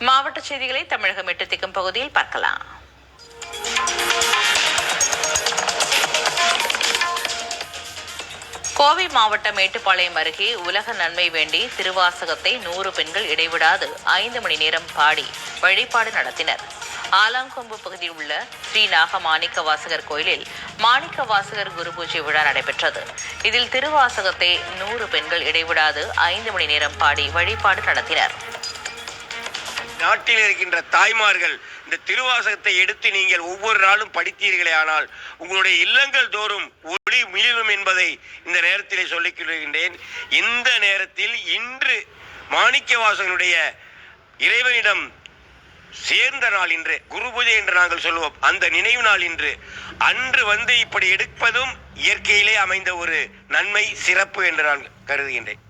மாவட்ட செய்திகளை தமிழகம் எட்டு திக்கும் பகுதியில் பார்க்கலாம். கோவை மாவட்டம் மேட்டுப்பாளையம் அருகே உலக நன்மை வேண்டி திருவாசகத்தை 100 பெண்கள் இடைவிடாது 5 மணி நேரம் பாடி வழிபாடு நடத்தினர். ஆலாங்கொம்பு பகுதியில் உள்ள ஸ்ரீ நாக மாணிக்க வாசகர் கோயிலில் மாணிக்க வாசகர் குரு பூஜை விழா நடைபெற்றது. இதில் திருவாசகத்தை 100 பெண்கள் இடைவிடாது 5 மணி நேரம் பாடி வழிபாடு நடத்தினர். நாட்டில் இருக்கின்ற தாய்மார்கள் இந்த திருவாசகத்தை எடுத்து நீங்கள் ஒவ்வொரு நாளும் படித்தீர்களே ஆனால் உங்களுடைய இல்லங்கள் தோறும் ஒளி மிளிரும் என்பதை இந்த நேரத்திலே சொல்லிக் கொள்கின்றேன். இந்த நேரத்தில் இன்று மாணிக்க வாசகனுடைய இறைவனிடம் சேர்ந்த நாள் இன்று, குரு பூஜை என்று நாங்கள் சொல்லுவோம். அந்த நினைவு நாள் இன்று. அன்று வந்து இப்படி எடுப்பதும் இயற்கையிலே அமைந்த ஒரு நன்மை, சிறப்பு என்று நான் கருதுகின்றேன்.